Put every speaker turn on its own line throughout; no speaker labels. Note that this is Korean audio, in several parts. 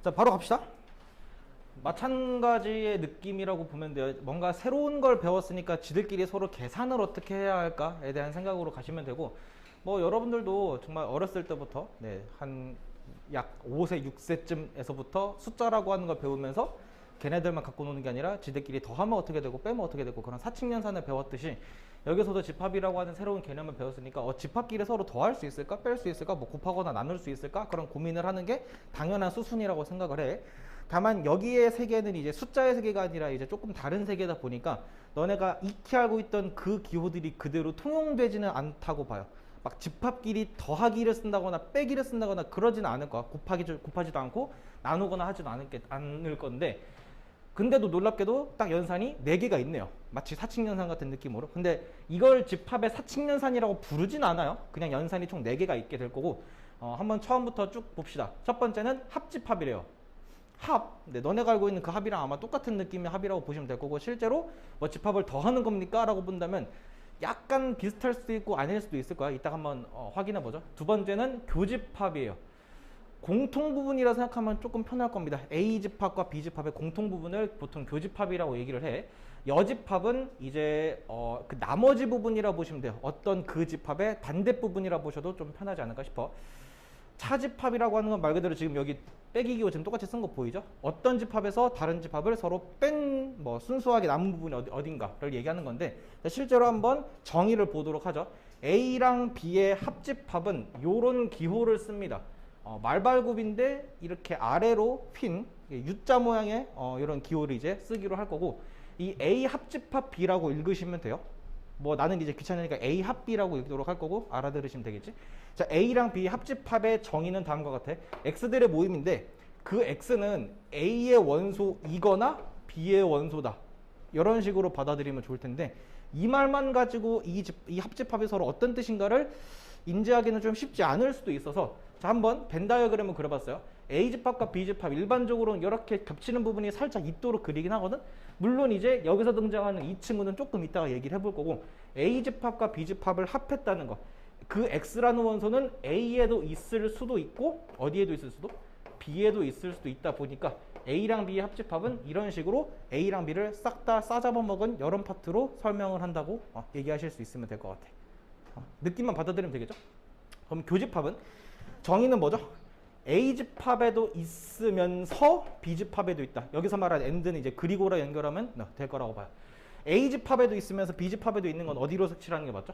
자, 바로 갑시다. 마찬가지의 느낌이라고 보면 돼요. 뭔가 새로운 걸 배웠으니까 지들끼리 서로 계산을 어떻게 해야 할까에 대한 생각으로 가시면 되고, 뭐 여러분들도 정말 어렸을 때부터 한 약 5세, 6세쯤에서부터 숫자라고 하는 걸 배우면서 걔네들만 갖고 노는 게 아니라 지들끼리 더하면 어떻게 되고 빼면 어떻게 되고 그런 사칙연산을 배웠듯이 여기서도 집합이라고 하는 새로운 개념을 배웠으니까 집합끼리 서로 더할 수 있을까 뺄 수 있을까 뭐 곱하거나 나눌 수 있을까 그런 고민을 하는 게 당연한 수순이라고 생각을 해. 다만 여기의 세계는 이제 숫자의 세계가 아니라 이제 조금 다른 세계다 보니까 너네가 익히 알고 있던 그 기호들이 그대로 통용되지는 않다고 봐요. 막 집합끼리 더하기를 쓴다거나 빼기를 쓴다거나 그러지는 않을 거야. 곱하지도 않고 나누거나 하지도 않을 건데, 근데도 놀랍게도 딱 연산이 4개가 있네요. 마치 사칙연산 같은 느낌으로. 근데 이걸 집합의 사칙연산이라고 부르진 않아요. 그냥 연산이 총 4개가 있게 될 거고, 한번 처음부터 쭉 봅시다. 첫 번째는 합집합이래요. 합. 너네가 알고 있는 그 합이랑 아마 똑같은 느낌의 합이라고 보시면 될 거고, 실제로 뭐 집합을 더하는 겁니까? 라고 본다면 약간 비슷할 수도 있고 아닐 수도 있을 거야. 이따 한번 확인해 보죠. 두 번째는 교집합이에요. 공통부분이라 생각하면 조금 편할 겁니다. A집합과 B집합의 공통부분을 보통 교집합이라고 얘기를 해. 여집합은 이제 그 나머지 부분이라 보시면 돼요. 어떤 그 집합의 반대부분이라 보셔도 좀 편하지 않을까 싶어. 차집합이라고 하는 건 말 그대로 지금 여기 빼기 기호 지금 똑같이 쓴 거 보이죠? 어떤 집합에서 다른 집합을 서로 뺀 뭐 순수하게 남은 부분이 어딘가를 얘기하는 건데, 실제로 한번 정의를 보도록 하죠. A랑 B의 합집합은 요런 기호를 씁니다. 말발굽인데 이렇게 아래로 휜 U자 모양의 이런 기호를 이제 쓰기로 할 거고, 이 A 합집합 B라고 읽으시면 돼요. 뭐 나는 이제 귀찮으니까 A 합 B라고 읽도록 할 거고 알아들으시면 되겠지. 자, A랑 B 합집합의 정의는 다음과 같아. X들의 모임인데 그 X는 A의 원소이거나 B의 원소다. 이런 식으로 받아들이면 좋을 텐데, 이 말만 가지고 이 합집합이 서로 어떤 뜻인가를 인지하기는 좀 쉽지 않을 수도 있어서, 자, 한번 벤 다이어그램을 그려봤어요. A집합과 B집합 일반적으로는 이렇게 겹치는 부분이 살짝 있도록 그리긴 하거든. 물론 이제 여기서 등장하는 이 친구는 조금 이따가 얘기를 해볼 거고, A집합과 B집합을 합했다는 거, 그 X라는 원소는 A에도 있을 수도 있고 어디에도 있을 수도 B에도 있을 수도 있다 보니까 A랑 B의 합집합은 이런 식으로 A랑 B를 싹 다 싸잡아먹은 여러 파트로 설명을 한다고 얘기하실 수 있으면 될 것 같아. 느낌만 받아들이면 되겠죠? 그럼 교집합은 정의는 뭐죠? A집합에도 있으면서 B집합에도 있다. 여기서 말하는 AND는 이제 그리고라 연결하면 될 거라고 봐요. A집합에도 있으면서 B집합에도 있는 건 어디로 색칠하는 게 맞죠?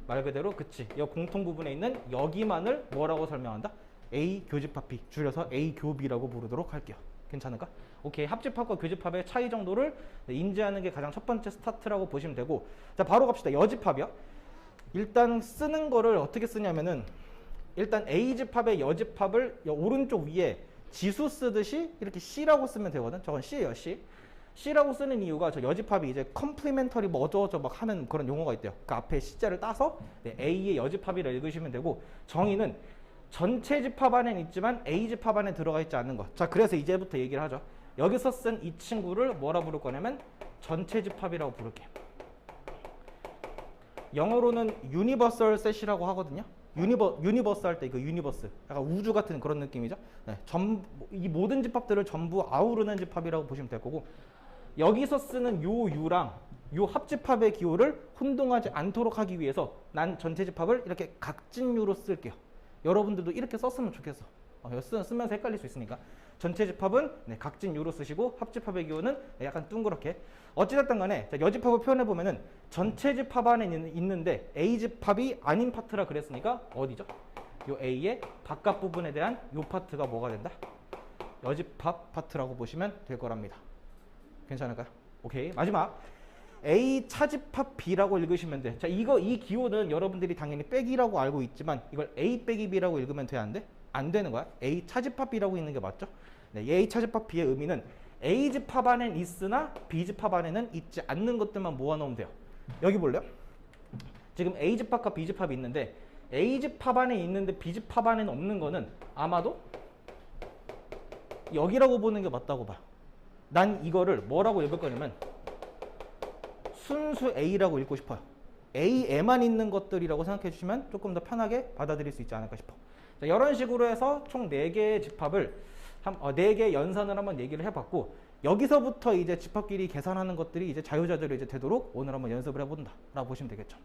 말 그대로 그치. 이 공통 부분에 있는 여기만을 뭐라고 설명한다? A 교집합 B, 줄여서 A 교비라고 부르도록 할게요. 괜찮을까? 오케이. 합집합과 교집합의 차이 정도를 인지하는 게 가장 첫 번째 스타트라고 보시면 되고, 자, 바로 갑시다. 여집합이요. 일단 쓰는 거를 어떻게 쓰냐면은, 일단 A집합의 여집합을 오른쪽 위에 지수 쓰듯이 이렇게 C라고 쓰면 되거든. 저건 C예요, C. C라고 쓰는 이유가 저 여집합이 이제 컴플리멘터리 뭐 어쩌고저쩌고 막 하는 그런 용어가 있대요. 그 앞에 C자를 따서 A의 여집합이라 읽으시면 되고, 정의는 전체 집합 안에는 있지만 A집합 안에 들어가 있지 않는 것. 자, 그래서 이제부터 얘기를 하죠. 여기서 쓴 이 친구를 뭐라 부를 거냐면 전체 집합이라고 부를게요. 영어로는 유니버설 셋이라고 하거든요. 유니버스 할 때 그 유니버스, 약간 우주 같은 그런 느낌이죠. 이 모든 집합들을 전부 아우르는 집합이라고 보시면 될 거고, 여기서 쓰는 요 U랑 요 합집합의 기호를 혼동하지 않도록 하기 위해서 난 전체 집합을 이렇게 각진유로 쓸게요. 여러분들도 이렇게 썼으면 좋겠어. 쓰면서 헷갈릴 수 있으니까. 전체 집합은 각진유로 쓰시고, 합집합의 기호는 약간 둥그렇게. 어찌됐든 간에 여집합을 표현해 보면은 전체 집합 안에 있는데 A집합이 아닌 파트라 그랬으니까 어디죠? 요 A의 바깥 부분에 대한 요 파트가 뭐가 된다? 여집합 파트라고 보시면 될 거랍니다. 괜찮을까요? 오케이. 마지막 A 차집합 B라고 읽으시면 돼. 자, 이 기호는 여러분들이 당연히 빼기라고 알고 있지만 이걸 A 빼기 B라고 읽으면 돼, 안 돼? 안 되는 거야. A 차집합 B라고 읽는 게 맞죠? 네, A 차집합 B의 의미는 A집합 안엔 있으나 B집합 안에는 있지 않는 것들만 모아놓으면 돼요. 여기 볼래요? 지금 A집합과 B집합이 있는데 A집합 안에 있는데 B집합 안에는 없는 거는 아마도 여기라고 보는 게 맞다고 봐. 난 이거를 뭐라고 읽을 거냐면 순수 A라고 읽고 싶어요. A에만 있는 것들이라고 생각해 주시면 조금 더 편하게 받아들일 수 있지 않을까 싶어. 자, 이런 식으로 해서 총 4개의 집합을 네 개 연산을 한번 얘기를 해봤고 여기서부터 이제 집합끼리 계산하는 것들이 이제 자유자재로 이제 되도록 오늘 한번 연습을 해본다라고 보시면 되겠죠.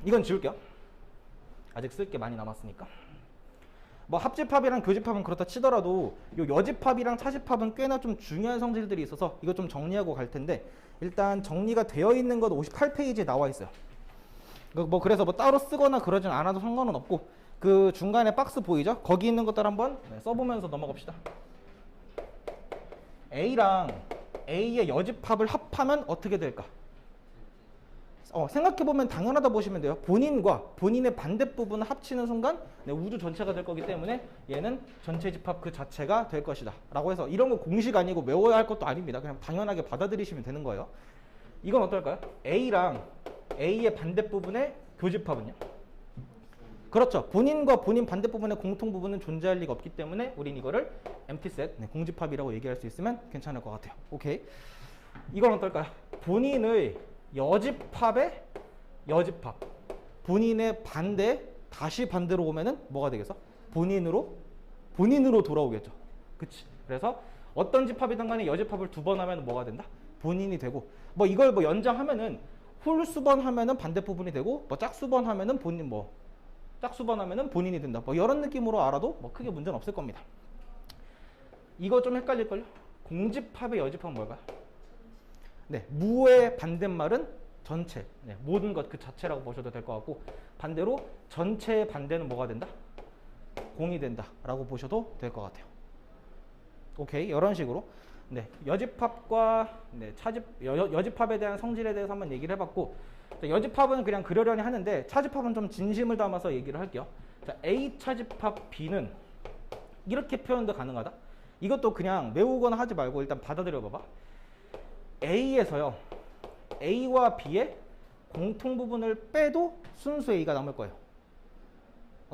이건 지울게요. 아직 쓸 게 많이 남았으니까. 뭐 합집합이랑 교집합은 그렇다 치더라도 요 여집합이랑 차집합은 꽤나 좀 중요한 성질들이 있어서 이거 좀 정리하고 갈 텐데 일단 정리가 되어 있는 것 58페이지에 나와 있어요. 뭐 그래서 뭐 따로 쓰거나 그러진 않아도 상관은 없고 그 중간에 박스 보이죠? 거기 있는 것들 한번 써보면서 넘어갑시다. A랑 A의 여집합을 합하면 어떻게 될까? 생각해보면 당연하다 보시면 돼요. 본인과 본인의 반대 부분을 합치는 순간 우주 전체가 될 거기 때문에 얘는 전체 집합 그 자체가 될 것이다 라고 해서 이런 거 공식 아니고 외워야 할 것도 아닙니다. 그냥 당연하게 받아들이시면 되는 거예요. 이건 어떨까요? A랑 A의 반대 부분의 교집합은요? 그렇죠. 본인과 본인 반대 부분의 공통 부분은 존재할 리가 없기 때문에 우린 이거를 empty set, 공집합이라고 얘기할 수 있으면 괜찮을 것 같아요. 오케이. 이건 어떨까요? 본인의 여집합의 여집합. 본인의 반대, 다시 반대로 오면은 뭐가 되겠어? 본인으로 돌아오겠죠. 그치? 그래서 어떤 집합이든 간에 여집합을 두 번 하면 뭐가 된다? 본인이 되고, 뭐 이걸 뭐 연장하면은 홀수번 하면은 반대 부분이 되고, 뭐 짝수번 하면은 짝수번 하면은 본인이 된다. 뭐 이런 느낌으로 알아도 뭐 크게 문제는 없을 겁니다. 이거 좀 헷갈릴걸요? 공집합의 여집합은 뭘까요? 네, 무의 반대말은 전체, 모든 것 그 자체라고 보셔도 될 것 같고 반대로 전체의 반대는 뭐가 된다? 공이 된다 라고 보셔도 될 것 같아요. 오케이, 이런 식으로 여집합과 여집합에 대한 성질에 대해서 한번 얘기를 해봤고 여집합은 그냥 그러려니 하는데 차집합은 좀 진심을 담아서 얘기를 할게요. 자, A 차집합 B는 이렇게 표현도 가능하다. 이것도 그냥 외우거나 하지 말고 일단 받아들여 봐봐. A에서요, A와 B의 공통 부분을 빼도 순수 A가 남을 거예요.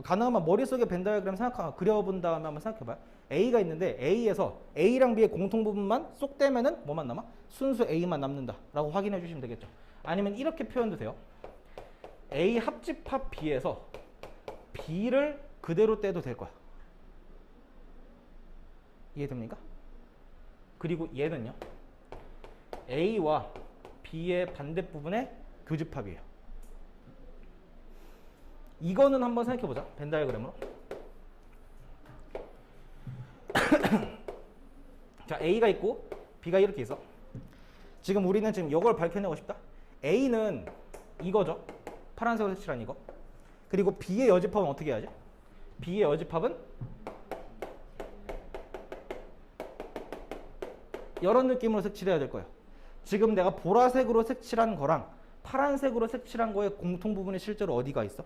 가능하면 머릿속에 벤 다이어그램 그려본 다음에 한번 생각해봐요. A가 있는데 A에서 A랑 B의 공통 부분만 쏙 떼면은 뭐만 남아? 순수 A만 남는다 라고 확인해 주시면 되겠죠. 아니면 이렇게 표현도 돼요. A 합집합 B에서 B를 그대로 떼도 될 거야. 이해됩니까? 그리고 얘는요, A와 B의 반대 부분의 교집합이에요. 이거는 한번 생각해보자. 벤 다이어그램으로. 자, A가 있고 B가 이렇게 있어. 지금 우리는 지금 이걸 밝혀내고 싶다. A는 이거죠. 파란색으로 색칠한 이거. 그리고 B의 여집합은 어떻게 해야지? B의 여집합은 이런 느낌으로 색칠해야 될 거예요. 지금 내가 보라색으로 색칠한 거랑 파란색으로 색칠한 거의 공통 부분이 실제로 어디가 있어?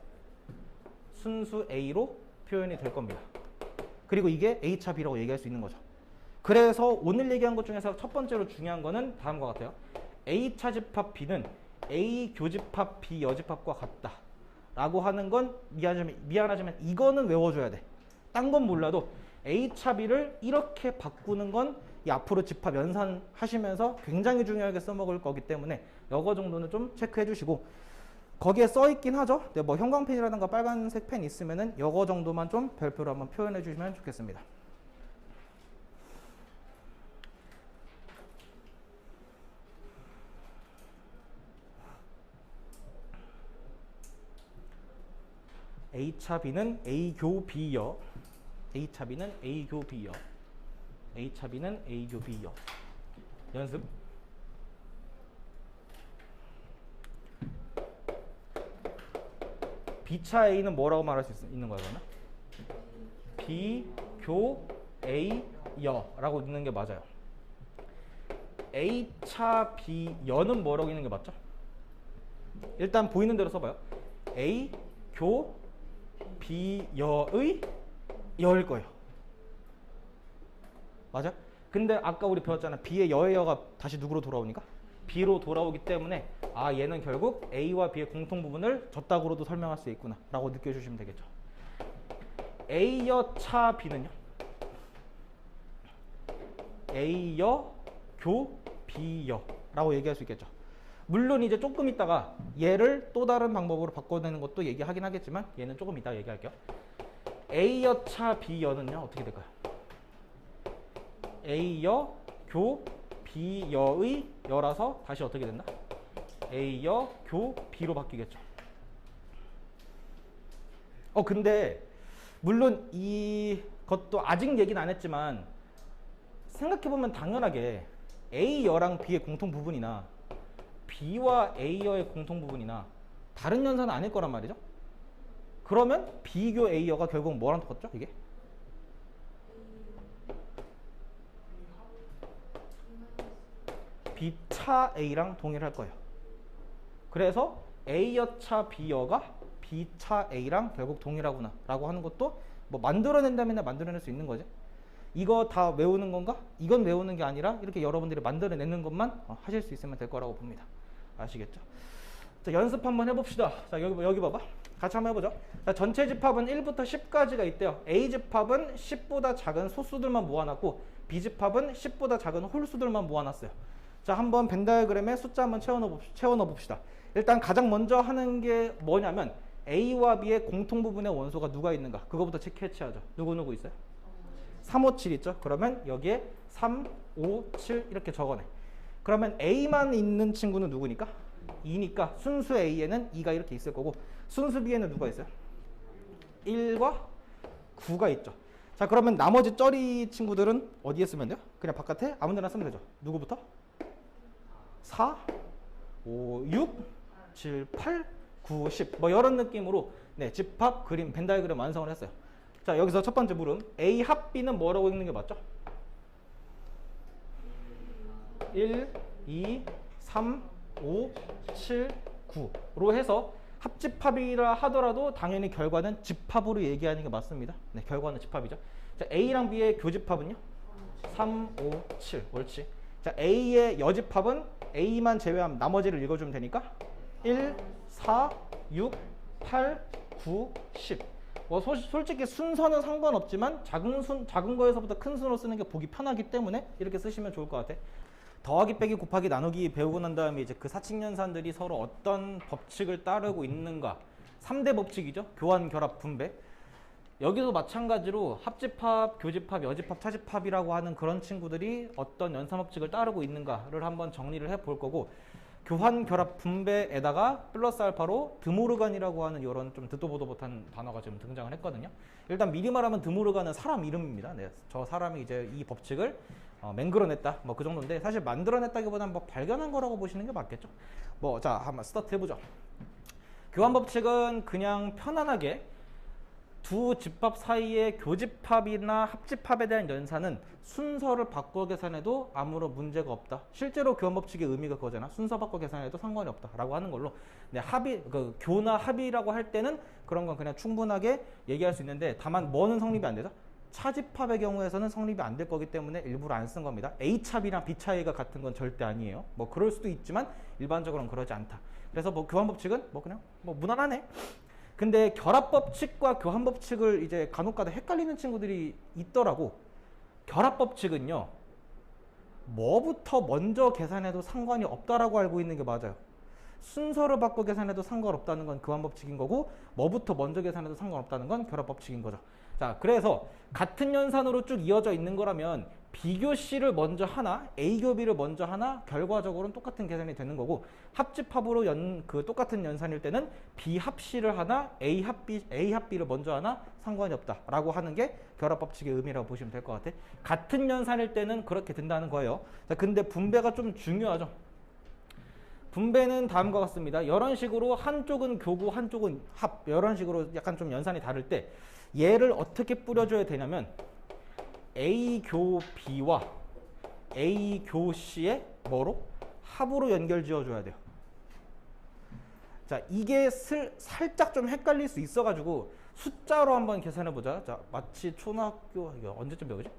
순수 A로 표현이 될 겁니다. 그리고 이게 A차 B라고 얘기할 수 있는 거죠. 그래서 오늘 얘기한 것 중에서 첫 번째로 중요한 거는 다음과 같아요. A차 집합 B는 A 교집합 B 여집합과 같다 라고 하는 건 미안하지만 이거는 외워줘야 돼. 딴 건 몰라도 A차 B를 이렇게 바꾸는 건 이 앞으로 집합 연산하시면서 굉장히 중요하게 써먹을 거기 때문에 이거 정도는 좀 체크해 주시고, 거기에 써 있긴 하죠. 뭐 형광펜이라든가 빨간색 펜 있으면은 이거 정도만 좀 별표로 한번 표현해 주시면 좋겠습니다. A차 B는 A교 B여. A차 B는 A교 B여. A차 B는 A교 B여. 연습. B차 A는 뭐라고 말할 수 있는 거야, 그러면? B교 A여 라고 읽는 게 맞아요. A차 B여는 뭐라고 읽는 게 맞죠? 일단 보이는 대로 써봐요. A교 B여의 여일 거예요. 맞아? 근데 아까 우리 배웠잖아. B의 여의 여가 다시 누구로 돌아오니까? B로 돌아오기 때문에 얘는 결국 A와 B의 공통 부분을 저따구로도 설명할 수 있구나 라고 느껴주시면 되겠죠. A여 차 B는요? A여 교 B여 라고 얘기할 수 있겠죠. 물론 이제 조금 있다가 얘를 또 다른 방법으로 바꿔내는 것도 얘기하긴 하겠지만 얘는 조금 이따 얘기할게요. A여차 B여는요 어떻게 될까요? A여 교 B여의 여라서 다시 어떻게 된다? A여 교 B로 바뀌겠죠. 근데 물론 이것도 아직 얘기는 안 했지만 생각해보면 당연하게 A여랑 B의 공통 부분이나 B와 A여의 공통 부분이나 다른 연산은 아닐 거란 말이죠. 그러면 B교 A여가 결국 뭐랑 똑같죠? 이게? B차 A랑 동일할 거예요. 그래서 A여차 B여가 B차 A랑 결국 동일하구나 라고 하는 것도 뭐 만들어낸다면 만들어낼 수 있는 거지. 이거 다 외우는 건가? 이건 외우는 게 아니라 이렇게 여러분들이 만들어내는 것만 하실 수 있으면 될 거라고 봅니다. 아시겠죠? 자, 연습 한번 해봅시다. 자, 여기 봐봐. 같이 한번 해보죠. 자, 전체 집합은 1부터 10까지가 있대요. A 집합은 10보다 작은 소수들만 모아놨고 B 집합은 10보다 작은 홀수들만 모아놨어요. 자, 한번 벤 다이어그램에 숫자 한번 채워넣어 봅시다. 일단 가장 먼저 하는 게 뭐냐면 A와 B의 공통 부분의 원소가 누가 있는가? 그거부터 체크해야죠. 누구 있어요? 3, 5, 7 있죠? 그러면 여기에 3, 5, 7 이렇게 적어내. 그러면 A만 있는 친구는 누구니까? 2니까 순수 A에는 2가 이렇게 있을 거고 순수 B에는 누가 있어요? 1과 9가 있죠. 자, 그러면 나머지 쩌리 친구들은 어디에 쓰면 돼요? 그냥 바깥에 아무 데나 쓰면 되죠. 누구부터? 4, 5, 6, 7, 8, 9, 10 뭐 이런 느낌으로 네, 집합 그림, 벤 다이어그램 완성을 했어요. 자, 여기서 첫 번째 물음 A 합 B는 뭐라고 읽는 게 맞죠? 1, 2, 3, 5, 7, 9로 해서 합집합이라 하더라도 당연히 결과는 집합으로 얘기하는 게 맞습니다. 네, 결과는 집합이죠. 자, A랑 B의 교집합은요? 3, 5, 7 옳지. 자, A의 여집합은 A만 제외하면 나머지를 읽어주면 되니까 1, 4, 6, 8, 9, 10 뭐 솔직히 순서는 상관없지만 작은 거에서부터 큰 순으로 쓰는 게 보기 편하기 때문에 이렇게 쓰시면 좋을 것 같아. 더하기 빼기 곱하기 나누기 배우고 난 다음에 이제 그 사칙연산들이 서로 어떤 법칙을 따르고 있는가 3대 법칙이죠. 교환, 결합, 분배. 여기도 마찬가지로 합집합, 교집합, 여집합, 차집합이라고 하는 그런 친구들이 어떤 연산 법칙을 따르고 있는가를 한번 정리를 해볼 거고 교환, 결합, 분배에다가 플러스 알파로 드모르간이라고 하는 이런 좀 듣도 보도 못한 단어가 지금 등장을 했거든요. 일단 미리 말하면 드모르간은 사람 이름입니다. 네, 저 사람이 이제 이 법칙을 맹글어냈다 뭐 그 정도인데 사실 만들어냈다기보다는 뭐 발견한 거라고 보시는 게 맞겠죠. 뭐 자 한번 스타트 해보죠. 교환 법칙은 그냥 편안하게 두 집합 사이의 교집합이나 합집합에 대한 연산은 순서를 바꿔 계산해도 아무런 문제가 없다. 실제로 교환 법칙의 의미가 그거잖아. 순서 바꿔 계산해도 상관이 없다라고 하는 걸로. 네, 교나 합이라고 할 때는 그런 건 그냥 충분하게 얘기할 수 있는데 다만 뭐는 성립이 안 되죠? 차집합의 경우에서는 성립이 안 될 거기 때문에 일부러 안 쓴 겁니다. A차비랑 B차이가 같은 건 절대 아니에요. 뭐 그럴 수도 있지만 일반적으로는 그러지 않다. 그래서 뭐 교환 법칙은 뭐 그냥 뭐 무난하네. 근데 결합 법칙과 교환 법칙을 이제 간혹가다 헷갈리는 친구들이 있더라고. 결합 법칙은요. 뭐부터 먼저 계산해도 상관이 없다라고 알고 있는 게 맞아요. 순서를 바꿔 계산해도 상관없다는 건 교환 법칙인 거고 뭐부터 먼저 계산해도 상관없다는 건 결합 법칙인 거죠. 자, 그래서 같은 연산으로 쭉 이어져 있는 거라면 B교 C를 먼저 하나, A교 B를 먼저 하나 결과적으로는 똑같은 계산이 되는 거고 합집합으로 똑같은 연산일 때는 B 합 C를 하나, A 합 B를 먼저 하나 상관이 없다라고 하는 게 결합 법칙의 의미라고 보시면 될 것 같아. 같은 연산일 때는 그렇게 된다는 거예요. 자, 근데 분배가 좀 중요하죠. 분배는 다음과 같습니다. 이런 식으로 한쪽은 교구, 한쪽은 합 이런 식으로 약간 좀 연산이 다를 때 얘를 어떻게 뿌려줘야 되냐면 A교 B와 A교 C의 뭐로? 합으로 연결 지어줘야 돼요. 자, 이게 살짝 좀 헷갈릴 수 있어가지고 숫자로 한번 계산해보자. 자, 마치 초등학교 이거 언제쯤 배우지?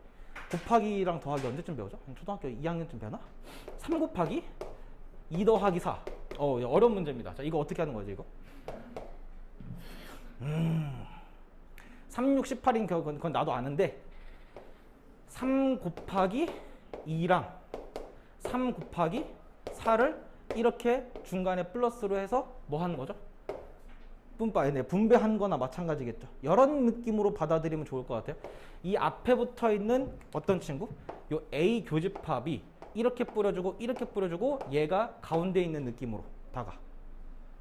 곱하기랑 더하기 언제쯤 배우죠? 초등학교 2학년쯤 배우나? 3 곱하기 2 더하기 4. 어려운 문제입니다. 자, 이거 어떻게 하는 거지, 이거? 3, 6, 18인 그건 나도 아는데 3 곱하기 2랑 3 곱하기 4를 이렇게 중간에 플러스로 해서 뭐 하는 거죠? 분배한 거나 마찬가지겠죠. 이런 느낌으로 받아들이면 좋을 것 같아요. 이 앞에 붙어 있는 어떤 친구? 요 A 교집합이 이렇게 뿌려주고 이렇게 뿌려주고 얘가 가운데 있는 느낌으로 다가.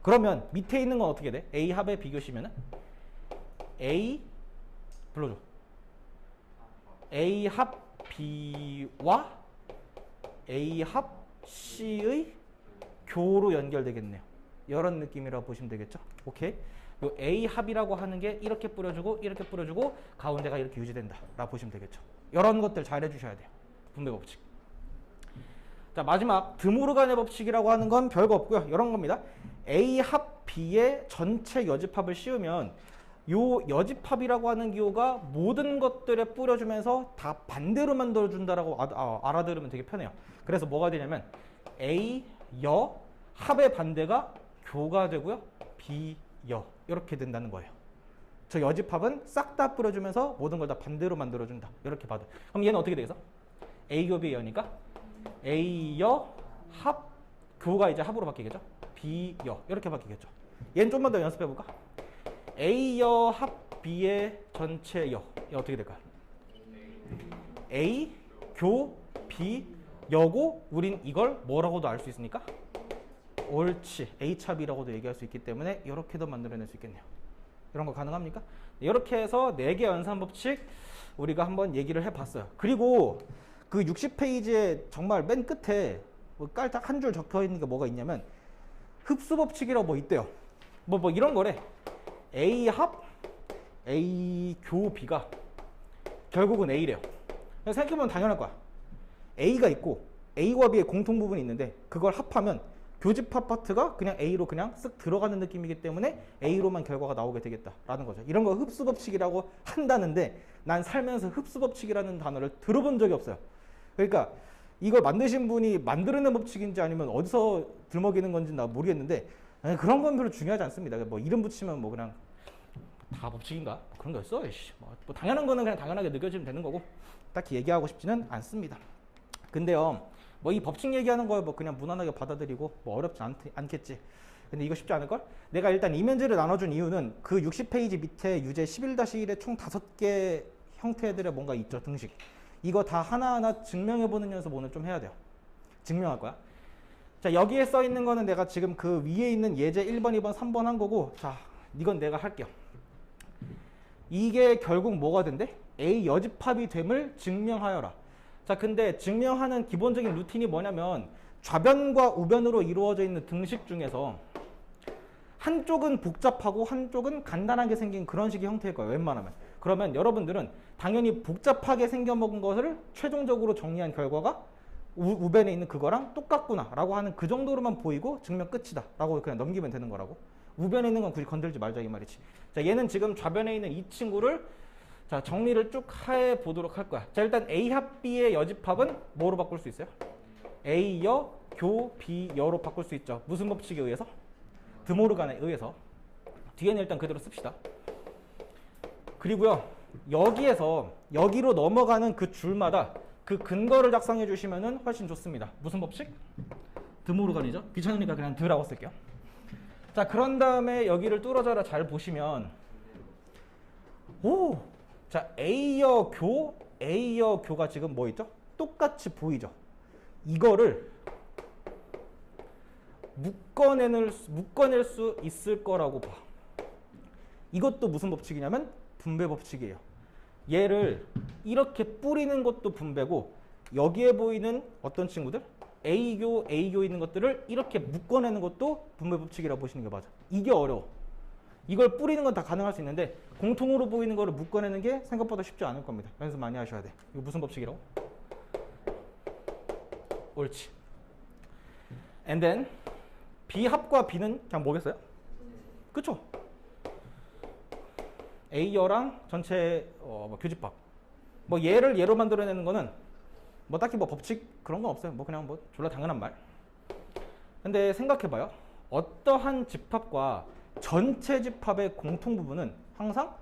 그러면 밑에 있는 건 어떻게 돼? A 합의 비교시면은 A 불러줘. A 합 B와 A 합 C의 교로 연결되겠네요. 이런 느낌이라고 보시면 되겠죠. 오케이. 요 A 합이라고 하는 게 이렇게 뿌려주고 이렇게 뿌려주고 가운데가 이렇게 유지된다 라고 보시면 되겠죠. 이런 것들 잘 해주셔야 돼요. 분배 법칙. 자, 마지막 드모르간의 법칙이라고 하는 건 별거 없고요. 이런 겁니다. A 합 B의 전체 여집합을 씌우면 요 여집합이라고 하는 기호가 모든 것들에 뿌려주면서 다 반대로 만들어준다라고 알아들으면 되게 편해요. 그래서 뭐가 되냐면 A 여 합의 반대가 교가 되고요. B 여 이렇게 된다는 거예요. 저 여집합은 싹 다 뿌려주면서 모든 걸 다 반대로 만들어준다. 이렇게 봐도. 그럼 얘는 어떻게 되겠어? A 교 B 여니까 A 여 합 교가 이제 합으로 바뀌겠죠. B 여 이렇게 바뀌겠죠. 얘는 좀만 더 연습해 볼까? A 여 합 B의 전체 여 어떻게 될까요? A 교 B 여고 우린 이걸 뭐라고도 알 수 있으니까 옳지 H합이라고도 얘기할 수 있기 때문에 이렇게도 만들어낼 수 있겠네요. 이런 거 가능합니까? 이렇게 해서 4개 연산 법칙 우리가 한번 얘기를 해봤어요. 그리고 그 60페이지에 정말 맨 끝에 뭐 깔딱 한 줄 적혀 있는 게 뭐가 있냐면 흡수 법칙이라고 뭐 있대요. 뭐 이런 거래. A 합 A 교 B가 결국은 A래요. 생각해보면 당연할 거야. A가 있고 A와 B의 공통 부분이 있는데 그걸 합하면 교집합 파트가 그냥 A로 그냥 쓱 들어가는 느낌이기 때문에 A로만 결과가 나오게 되겠다라는 거죠. 이런 거 흡수 법칙이라고 한다는데 난 살면서 흡수 법칙이라는 단어를 들어본 적이 없어요. 그러니까 이걸 만드신 분이 만들어낸 법칙인지 아니면 어디서 들먹이는 건지 나 모르겠는데 그런 건 별로 중요하지 않습니다. 뭐 이름 붙이면 뭐 그냥 다 법칙인가? 그런 거 있어? 뭐 당연한 거는 그냥 당연하게 느껴지면 되는 거고 딱히 얘기하고 싶지는 않습니다. 근데요, 뭐 이 법칙 얘기하는 거 뭐 그냥 무난하게 받아들이고 뭐 어렵지 않겠지. 근데 이거 쉽지 않을걸? 내가 일단 이면지를 나눠준 이유는 그 60페이지 밑에 유제 11-1에 총 5개 형태들의 뭔가 있죠, 등식. 이거 다 하나하나 증명해보는 연습 오늘 좀 해야 돼요. 증명할 거야. 자, 여기에 써 있는 거는 내가 지금 그 위에 있는 예제 1번, 2번, 3번 한 거고, 자, 이건 내가 할게요. 이게 결국 뭐가 된대? A 여집합이 됨을 증명하여라. 자, 근데 증명하는 기본적인 루틴이 뭐냐면 좌변과 우변으로 이루어져 있는 등식 중에서 한쪽은 복잡하고 한쪽은 간단하게 생긴 그런 식의 형태일 거예요. 웬만하면. 그러면 여러분들은 당연히 복잡하게 생겨먹은 것을 최종적으로 정리한 결과가 우변에 있는 그거랑 똑같구나 라고 하는 그 정도로만 보이고 증명 끝이다 라고 그냥 넘기면 되는 거라고. 우변에 있는 건 굳이 건들지 말자 이 말이지. 자, 얘는 지금 좌변에 있는 이 친구를 자, 정리를 쭉 해 보도록 할 거야. 자, 일단 A 합 B의 여집합은 뭐로 바꿀 수 있어요? A 여 교 B 여로 바꿀 수 있죠. 무슨 법칙에 의해서? 드모르간에 의해서. 뒤에는 일단 그대로 씁시다. 그리고요, 여기에서 여기로 넘어가는 그 줄마다 그 근거를 작성해 주시면은 훨씬 좋습니다. 무슨 법칙? 드모르간이죠. 귀찮으니까 그냥 드라고 쓸게요. 자, 그런 다음에 여기를 뚫어져라 잘 보시면 오! 자, A여 교가 지금 뭐 있죠? 똑같이 보이죠? 이거를 묶어낼 수 있을 거라고 봐. 이것도 무슨 법칙이냐면 분배 법칙이에요. 얘를 이렇게 뿌리는 것도 분배고 여기에 보이는 어떤 친구들? A교 있는 것들을 이렇게 묶어내는 것도 분배 법칙이라고 보시는 게 맞아. 이게 어려워. 이걸 뿌리는 건 다 가능할 수 있는데 공통으로 보이는 거를 묶어내는 게 생각보다 쉽지 않을 겁니다. 연습 많이 하셔야 돼. 이거 무슨 법칙이라고? 옳지. And then B합과 B는 그냥 뭐겠어요? 그쵸? A여랑 전체 교집합. 뭐 얘를 얘로 만들어내는 거는 뭐 딱히 뭐 법칙 그런 건 없어요. 뭐 그냥 뭐 졸라 당연한 말. 근데 생각해봐요. 어떠한 집합과 전체 집합의 공통 부분은 항상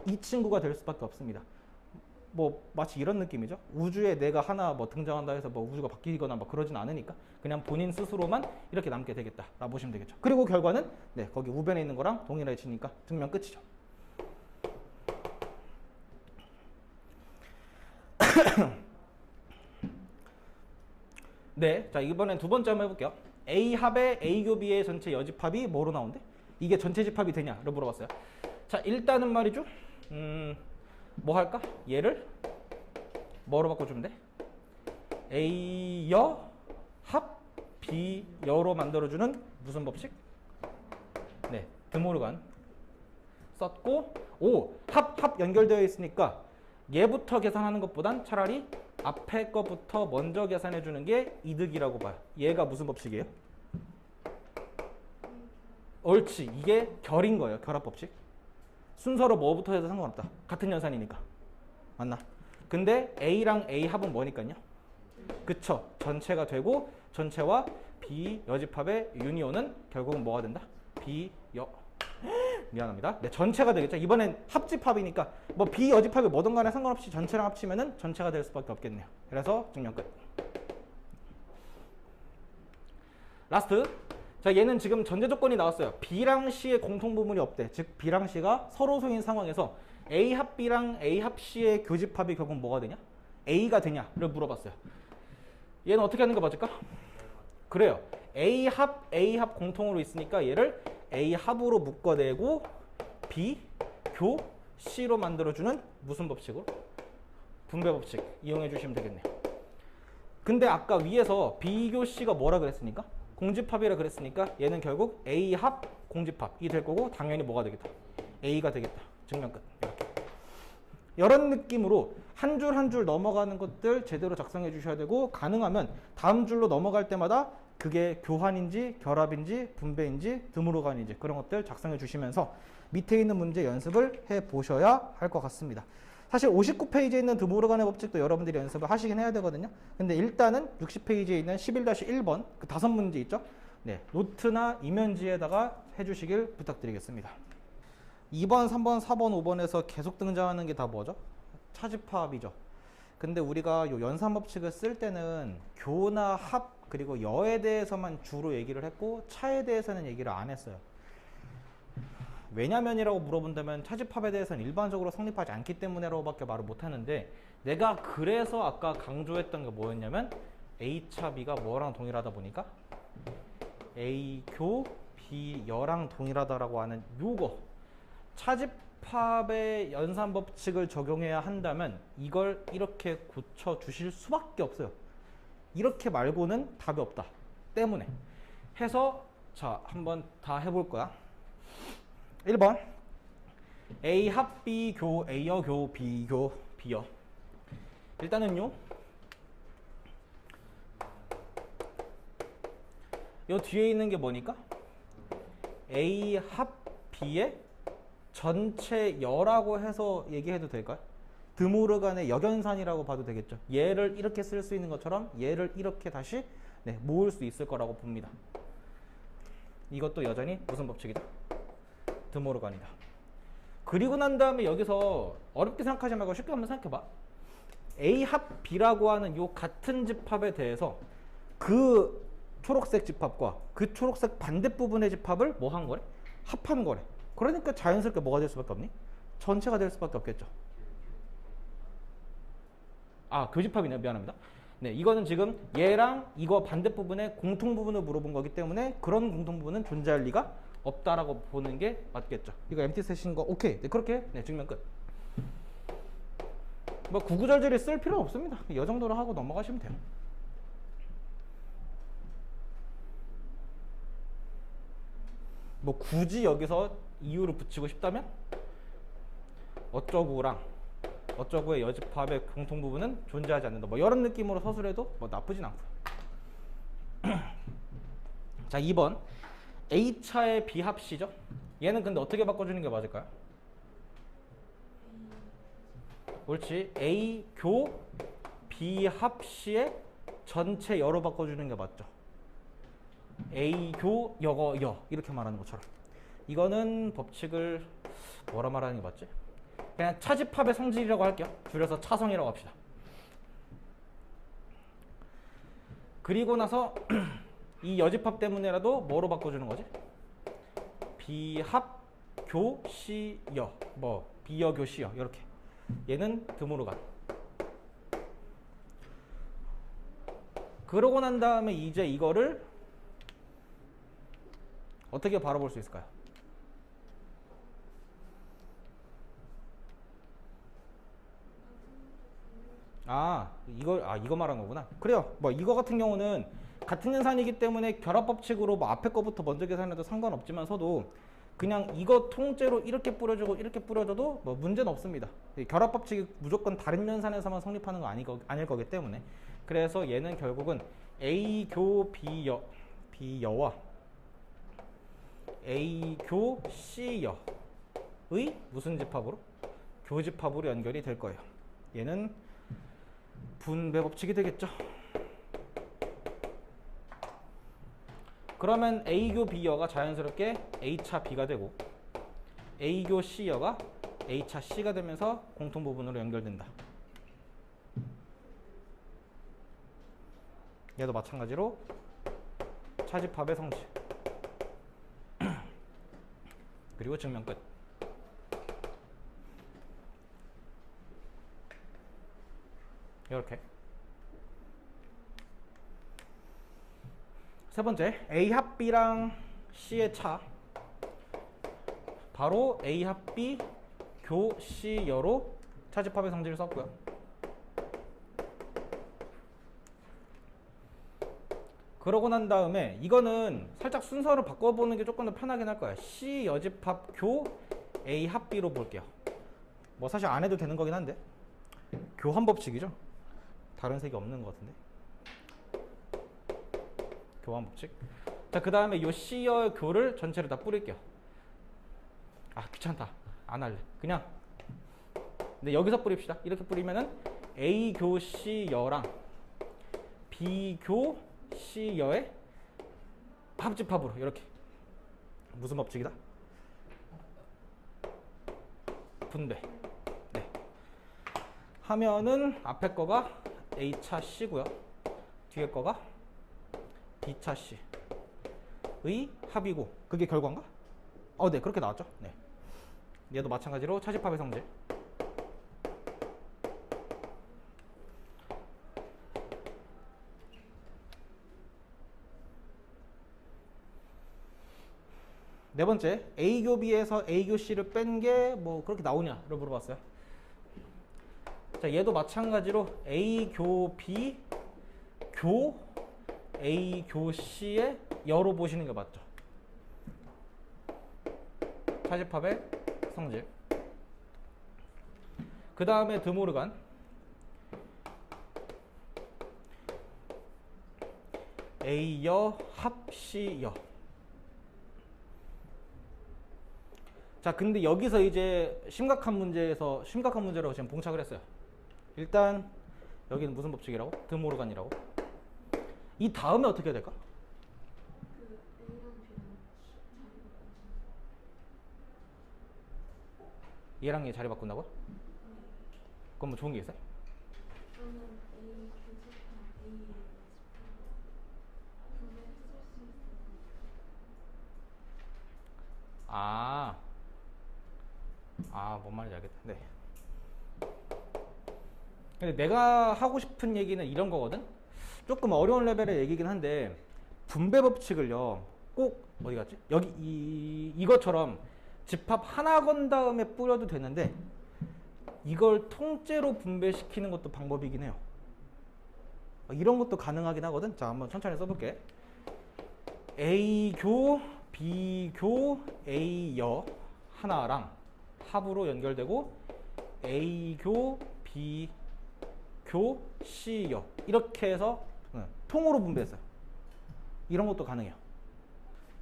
이 친구가 될 수밖에 없습니다. 뭐 마치 이런 느낌이죠. 우주에 내가 하나 뭐 등장한다 해서 뭐 우주가 바뀌거나 뭐 그러진 않으니까 그냥 본인 스스로만 이렇게 남게 되겠다라고 보시면 되겠죠. 그리고 결과는 네, 거기 우변에 있는 거랑 동일해지니까 증명 끝이죠. 네, 자 이번엔 두 번째 한번 해볼게요. A 합의 A 교비의 전체 여집합이 뭐로 나온대? 이게 전체 집합이 되냐를 물어봤어요. 자 일단은 말이죠. 뭐 할까? 얘를 뭐로 바꿔주면 돼? A여 합 B여로 만들어주는 무슨 법칙? 네, 드모르간 썼고 합 연결되어 있으니까 얘부터 계산하는 것보단 차라리 앞에 거부터 먼저 계산해 주는 게 이득이라고 봐요. 얘가 무슨 법칙이에요? 옳지. 이게 결인 거예요. 결합법칙. 순서로 뭐부터 해도 상관없다. 같은 연산이니까. 맞나? 근데 A랑 A 합은 뭐니까요? 그쵸. 전체가 되고 전체와 B 여집합의 유니온은 결국은 뭐가 된다? B 여 미안합니다. 네, 전체가 되겠죠. 이번엔 합집합이니까 뭐 B 여집합이 뭐든 간에 상관없이 전체랑 합치면은 전체가 될 수밖에 없겠네요. 그래서 증명 끝. 라스트. 자, 얘는 지금 전제 조건이 나왔어요. B랑 C의 공통 부분이 없대. 즉 B랑 C가 서로 소인 상황에서 A 합 B랑 A 합 C의 교집합이 결국 뭐가 되냐? A가 되냐를 물어봤어요. 얘는 어떻게 하는 거 맞을까? 그래요. A 합 공통으로 있으니까 얘를 A 합으로 묶어내고 B 교 C로 만들어주는 무슨 법칙으로? 분배 법칙 이용해 주시면 되겠네요. 근데 아까 위에서 B 교 C가 뭐라 그랬습니까? 공집합이라 그랬으니까 얘는 결국 A 합 공집합이 될 거고 당연히 뭐가 되겠다? A가 되겠다. 증명 끝. 이렇게. 이런 느낌으로 한 줄 한 줄 넘어가는 것들 제대로 작성해 주셔야 되고 가능하면 다음 줄로 넘어갈 때마다 그게 교환인지 결합인지 분배인지 드모르간인지 그런 것들 작성해 주시면서 밑에 있는 문제 연습을 해 보셔야 할 것 같습니다. 사실 59페이지에 있는 드모르간의 법칙도 여러분들이 연습을 하시긴 해야 되거든요. 근데 일단은 60페이지에 있는 11-1번 그 5문제 있죠? 네, 노트나 이면지에다가 해주시길 부탁드리겠습니다. 2번, 3번, 4번, 5번에서 계속 등장하는 게 다 뭐죠? 차집합이죠. 근데 우리가 요 연산 법칙을 쓸 때는 교나 합 그리고 여에 대해서만 주로 얘기를 했고 차에 대해서는 얘기를 안 했어요. 왜냐면이라고 물어본다면 차집합에 대해서는 일반적으로 성립하지 않기 때문에라고 밖에 말을 못 하는데 내가 그래서 아까 강조했던 게 뭐였냐면 A차 B가 뭐랑 동일하다 보니까 A 교 B 여랑 동일하다라고 하는 요거 차집합의 연산 법칙을 적용해야 한다면 이걸 이렇게 고쳐 주실 수밖에 없어요. 이렇게 말고는 답이 없다 때문에 해서 자 한번 다 해볼 거야. 1번 A 합 B 교 A여 교 B 교 B여. 일단은요 요 뒤에 있는 게 뭐니까 A 합 B의 전체 여라고 해서 얘기해도 될까요? 드모르간의 역연산이라고 봐도 되겠죠. 얘를 이렇게 쓸 수 있는 것처럼 얘를 이렇게 다시 네, 모을 수 있을 거라고 봅니다. 이것도 여전히 무슨 법칙이다? 드모르간이다. 그리고 난 다음에 여기서 어렵게 생각하지 말고 쉽게 한번 생각해봐. A 합 B라고 하는 요 같은 집합에 대해서 그 초록색 집합과 그 초록색 반대 부분의 집합을 뭐 한 거래? 합한 거래. 그러니까 자연스럽게 뭐가 될 수밖에 없니? 전체가 될 수밖에 없겠죠. 아, 교집합이네요. 미안합니다. 네, 이거는 지금 얘랑 이거 반대 부분의 공통 부분을 물어본 거기 때문에 그런 공통 부분은 존재할 리가 없다라고 보는 게 맞겠죠. 이거 MT 셋인 거 오케이. 네, 그렇게 네, 증명 끝. 뭐 구구절절히 쓸 필요 없습니다. 이 정도로 하고 넘어가시면 돼요. 뭐 굳이 여기서 이유를 붙이고 싶다면 어쩌구랑 어쩌구의 여집합의 공통 부분은 존재하지 않는다. 뭐 이런 느낌으로 서술해도 뭐 나쁘진 않고요. 자, 2번 A차의 B합시죠. 얘는 근데 어떻게 바꿔주는 게 맞을까요? 옳지. A 교 B합시의 전체 여로 바꿔주는 게 맞죠. A 교 여거 여 이렇게 말하는 것처럼. 이거는 법칙을 뭐라 말하는 게 맞지? 그냥 차집합의 성질이라고 할게요. 줄여서 차성이라고 합시다. 그리고 나서 이 여집합 때문에라도 뭐로 바꿔주는 거지? 비합 교시여, 뭐 비여 교시여, 이렇게. 얘는 드모르간. 그러고 난 다음에 이제 이거를 어떻게 바라볼 수 있을까요? 이거 말한 거구나. 그래요. 뭐 이거 같은 경우는 같은 연산이기 때문에 결합 법칙으로 뭐 앞에 거부터 먼저 계산해도 상관없지만서도 그냥 이거 통째로 이렇게 뿌려주고 이렇게 뿌려줘도 뭐 문제는 없습니다. 결합 법칙이 무조건 다른 연산에서만 성립하는 거 아닐 거기 때문에. 그래서 얘는 결국은 A 교 B여와 A 교 C여의 무슨 집합으로? 교집합으로 연결이 될 거예요. 얘는 분배 법칙이 되겠죠. 그러면 A교 B여가 자연스럽게 A차 B가 되고 A교 C여가 A차 C가 되면서 공통부분으로 연결된다. 얘도 마찬가지로 차집합의 성질. 그리고 증명 끝. 이렇게. 세 번째, A 합 B랑 C의 차. 바로 A 합 B 교 C 여로 차집합의 성질을 썼고요. 그러고 난 다음에 이거는 살짝 순서를 바꿔보는 게 조금 더 편하긴 할 거예요. C 여집합 교 A 합 B로 볼게요. 뭐 사실 안 해도 되는 거긴 한데 교환 법칙이죠. 다른 색이 없는 것 같은데. 교환 법칙. 자, 그 다음에 요 C여 교를 전체를 다 뿌릴게요. 귀찮다. 안 할래. 그냥. 근데 여기서 뿌립시다. 이렇게 뿌리면은 A 교 C여랑 B 교 C여의 합집합으로 이렇게. 무슨 법칙이다? 분배. 네. 하면은 앞에 거가 A차 C고요. 뒤에 거가 B차 C의 합이고 그게 결과인가? 네, 그렇게 나왔죠. 네. 얘도 마찬가지로 차집합의 성질. 네 번째, A교 B에서 A교 C를 뺀 게 뭐 그렇게 나오냐를 물어봤어요. 자, 얘도 마찬가지로 A교 B 교 A교 C의 여로 보시는 게 맞죠. 차집합의 성질. 그 다음에 드모르간. A여 합 C여. 자, 근데 여기서 이제 심각한 문제라고 지금 봉착을 했어요. 일단 여기는 무슨 법칙이라고? 드모르간이라고. 이 다음에 어떻게 해야 될까? 얘랑 얘 자리 바꾼다고? 그럼 뭐 좋은 게 있어요? 뭔 말인지 알겠다. 네. 근데 내가 하고 싶은 얘기는 이런 거거든? 조금 어려운 레벨의 얘기긴 한데, 분배 법칙을요, 꼭, 어디 갔지? 이것처럼 집합 하나 건 다음에 뿌려도 되는데, 이걸 통째로 분배시키는 것도 방법이긴 해요. 이런 것도 가능하긴 하거든? 자, 한번 천천히 써볼게. A교, B교, A여 하나랑 합으로 연결되고 A교, B교, C여 이렇게 해서 통으로 분배했어요. 이런 것도 가능해요.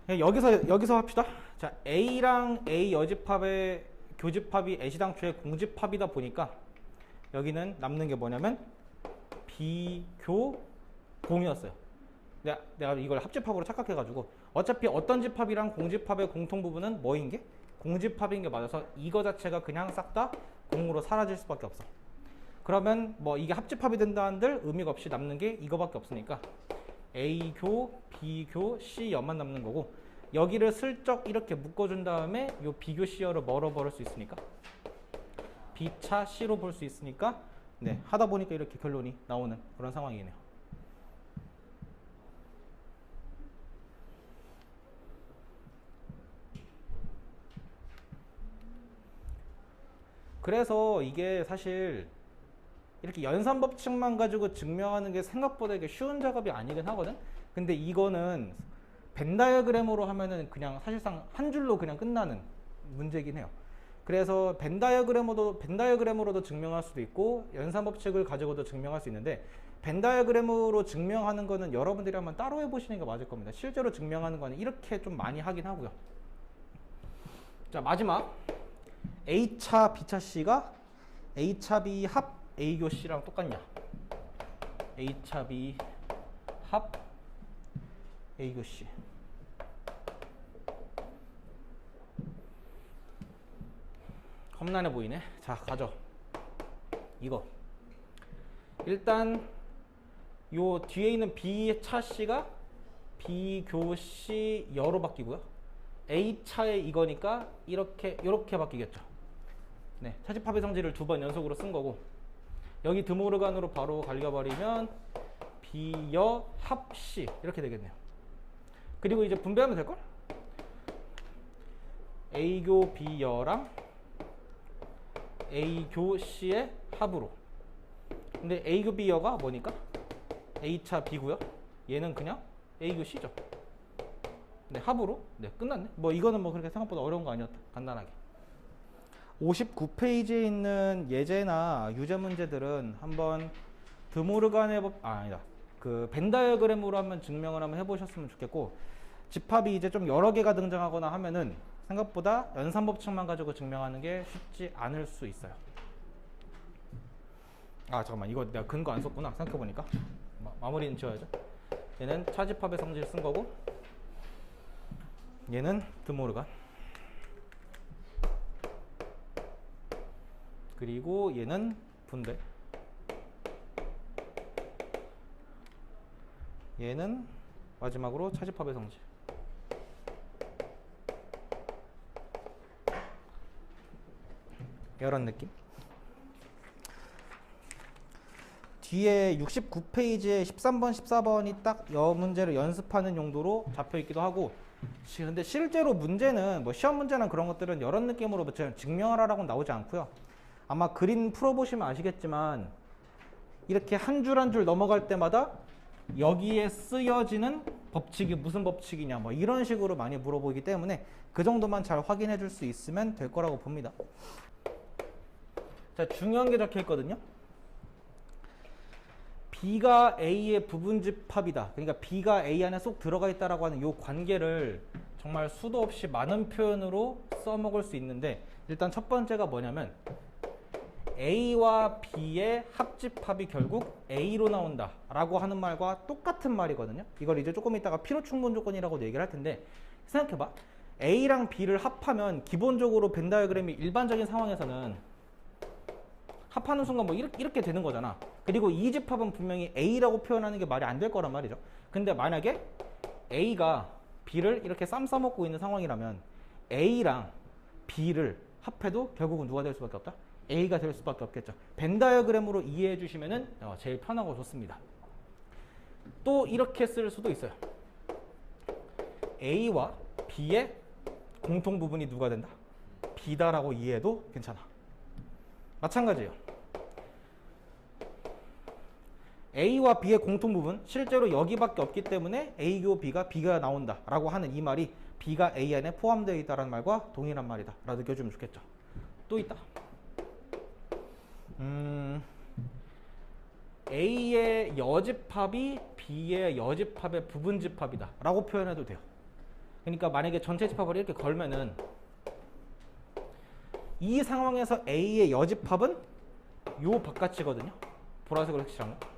여기서 합시다. 자, A랑 A 여집합의 교집합이 애시당초의 공집합이다 보니까 여기는 남는 게 뭐냐면 B교 공이었어요. 내가 이걸 합집합으로 착각해가지고 어차피 어떤 집합이랑 공집합의 공통 부분은 뭐인 게? 공집합인 게 맞아서 이거 자체가 그냥 싹 다 공으로 사라질 수밖에 없어. 그러면 뭐 이게 합집합이 된다 한들 의미가 없이 남는 게 이거밖에 없으니까 A교, B교, C여만 남는 거고, 여기를 슬쩍 이렇게 묶어준 다음에 요 B교 C여를 멀어버릴 수 있으니까 B차 C로 볼 수 있으니까 네, 하다 보니까 이렇게 결론이 나오는 그런 상황이네요. 그래서 이게 사실 이렇게 연산법칙만 가지고 증명하는 게 생각보다 이게 쉬운 작업이 아니긴 하거든. 근데 이거는 벤 다이어그램으로 하면은 그냥 사실상 한 줄로 그냥 끝나는 문제긴 해요. 그래서 벤 다이어그램으로도 증명할 수도 있고 연산법칙을 가지고도 증명할 수 있는데, 벤 다이어그램으로 증명하는 거는 여러분들이 한번 따로 해보시는 게 맞을 겁니다. 실제로 증명하는 거는 이렇게 좀 많이 하긴 하고요. 자, 마지막 A차 B차 C가 A차 B 합 A교 C랑 똑같냐? A차 B 합 A교 C. 험난해 보이네. 자, 가죠. 이거 일단 요 뒤에 있는 B차 C가 B교 C 여로 바뀌고요. A차의 이거니까 이렇게 바뀌겠죠. 네, 차집합의 성질을 2번 연속으로 쓴 거고, 여기 드모르간으로 바로 갈겨버리면 B여 합 C 이렇게 되겠네요. 그리고 이제 분배하면 될걸? A교 B여랑 A교 C의 합으로. 근데 A교 B여가 뭐니까? A차 B고요. 얘는 그냥 A교 C죠. 네, 합으로. 네, 끝났네. 뭐 이거는 뭐 그렇게 생각보다 어려운 거 아니었다. 간단하게. 59페이지에 있는 예제나 유제 문제들은 한번 드모르간의 법, 아니다. 그 벤 다이어그램으로 한번 증명을 한번 해보셨으면 좋겠고, 집합이 이제 좀 여러 개가 등장하거나 하면은 생각보다 연산법칙만 가지고 증명하는 게 쉽지 않을 수 있어요. 아, 잠깐만. 이거 내가 근거 안 썼구나. 생각해보니까. 마무리는 지어야죠. 얘는 차집합의 성질 쓴 거고, 얘는 드모르간. 그리고 얘는 분배. 얘는 마지막으로 차집합의 성질. 이런 느낌. 뒤에 69페이지에 13번, 14번이 딱 여 문제를 연습하는 용도로 잡혀 있기도 하고, 근데 실제로 문제는 뭐 시험 문제나 그런 것들은 이런 느낌으로 증명하라고 나오지 않고요. 아마 그림 풀어보시면 아시겠지만 이렇게 한 줄 한 줄 넘어갈 때마다 여기에 쓰여지는 법칙이 무슨 법칙이냐 뭐 이런 식으로 많이 물어보기 때문에 그 정도만 잘 확인해 줄 수 있으면 될 거라고 봅니다. 자, 중요한 게 적혀 있거든요. B가 A의 부분집합이다. 그러니까 B가 A 안에 쏙 들어가 있다라고 하는 이 관계를 정말 수도 없이 많은 표현으로 써먹을 수 있는데, 일단 첫 번째가 뭐냐면 A와 B의 합집합이 결국 A로 나온다 라고 하는 말과 똑같은 말이거든요. 이걸 이제 조금 이따가 필요충분 조건이라고 얘기를 할 텐데, 생각해봐. A랑 B를 합하면 기본적으로 벤 다이어그램이 일반적인 상황에서는 합하는 순간 뭐 이렇게 되는 거잖아. 그리고 이 집합은 분명히 A라고 표현하는 게 말이 안 될 거란 말이죠. 근데 만약에 A가 B를 이렇게 쌈 싸먹고 있는 상황이라면 A랑 B를 합해도 결국은 누가 될 수밖에 없다? A가 될 수밖에 없겠죠. 벤 다이어그램으로 이해해 주시면은 제일 편하고 좋습니다. 또 이렇게 쓸 수도 있어요. A와 B의 공통 부분이 누가 된다? B다라고 이해해도 괜찮아. 마찬가지예요. A와 B의 공통 부분, 실제로 여기밖에 없기 때문에 A교 B가 나온다 라고 하는 이 말이 B가 A 안에 포함되어 있다는 말과 동일한 말이다 라고 느껴주면 좋겠죠. 또 있다. A의 여집합이 B의 여집합의 부분집합이다 라고 표현해도 돼요. 그러니까 만약에 전체 집합을 이렇게 걸면은 이 상황에서 A의 여집합은 요 바깥이거든요. 보라색으로 색칠한 거.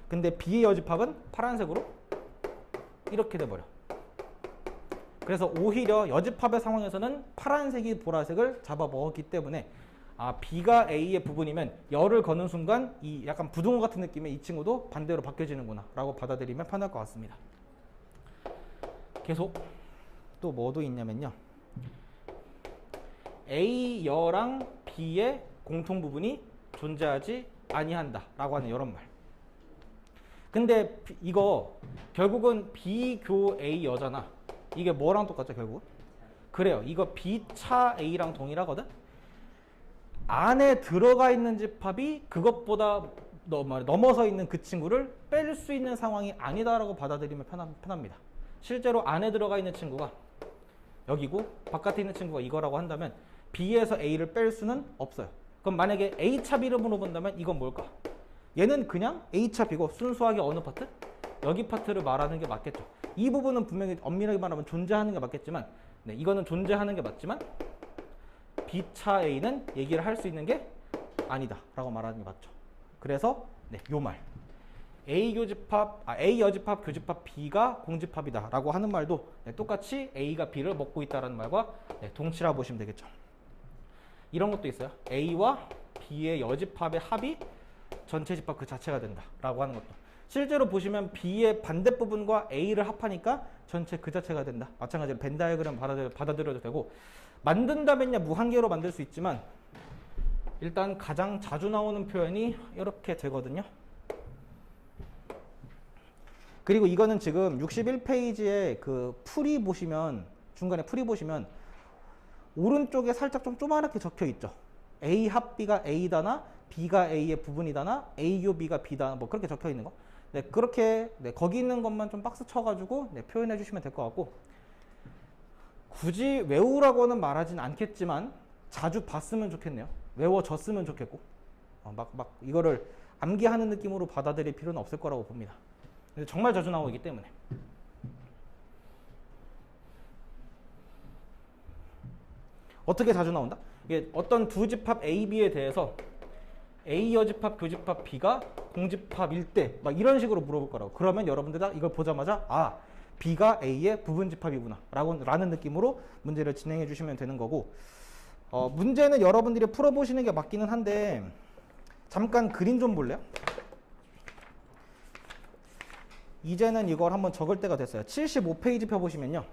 근데 B의 여집합은 파란색으로 이렇게 돼버려. 그래서 오히려 여집합의 상황에서는 파란색이 보라색을 잡아먹었기 때문에 아, B가 A의 부분이면 열을 거는 순간 이 약간 부등호 같은 느낌의 이 친구도 반대로 바뀌어지는구나 라고 받아들이면 편할 것 같습니다. 계속 또 뭐도 있냐면요. A여랑 B의 공통 부분이 존재하지 아니한다 라고 하는 이런 말. 근데 이거 결국은 B교 A여잖아. 이게 뭐랑 똑같죠 결국은? 그래요. 이거 B차 A랑 동일하거든? 안에 들어가 있는 집합이 그것보다 넘어서 있는 그 친구를 뺄 수 있는 상황이 아니다라고 받아들이면 편합니다. 실제로 안에 들어가 있는 친구가 여기고 바깥에 있는 친구가 이거라고 한다면 B에서 A를 뺄 수는 없어요. 그럼 만약에 A차 B름으로 본다면 이건 뭘까? 얘는 그냥 A차 B고 순수하게 어느 파트? 여기 파트를 말하는 게 맞겠죠. 이 부분은 분명히 엄밀하게 말하면 존재하는 게 맞겠지만 네, 이거는 존재하는 게 맞지만 B차 A는 얘기를 할 수 있는 게 아니다 라고 말하는 게 맞죠. 그래서 네, 요 말 A 여집합 교집합 B가 공집합이다 라고 하는 말도 네, 똑같이 A가 B를 먹고 있다는 말과 네, 동치라 보시면 되겠죠. 이런 것도 있어요. A와 B의 여집합의 합이 전체 집합 그 자체가 된다 라고 하는 것도. 실제로 보시면 B의 반대 부분과 A를 합하니까 전체 그 자체가 된다. 마찬가지로 벤 다이어그램 받아들여도 되고, 만든다면야 무한계로 만들 수 있지만 일단 가장 자주 나오는 표현이 이렇게 되거든요. 그리고 이거는 지금 61페이지에 그 풀이 보시면, 중간에 풀이 보시면 오른쪽에 살짝 좀 조그맣게 적혀 있죠. A 합 B가 A다나 B가 A의 부분이다나 A교 B가 B다, 뭐 그렇게 적혀 있는 거. 네, 그렇게 네, 거기 있는 것만 좀 박스 쳐가지고 네, 표현해 주시면 될 것 같고, 굳이 외우라고는 말하진 않겠지만 자주 봤으면 좋겠네요. 외워졌으면 좋겠고, 막 이거를 암기하는 느낌으로 받아들일 필요는 없을 거라고 봅니다. 정말 자주 나오기 때문에. 어떻게 자주 나온다? 이게 어떤 두 집합 A, B에 대해서 A 여집합, 교집합 B가 공집합일 때 막 이런 식으로 물어볼 거라고. 그러면 여러분들 다 이걸 보자마자 아, B가 A의 부분 집합이구나 라는 느낌으로 문제를 진행해 주시면 되는 거고, 문제는 여러분들이 풀어보시는 게 맞기는 한데 잠깐 그림 좀 볼래요? 이제는 이걸 한번 적을 때가 됐어요. 75페이지 펴보시면요,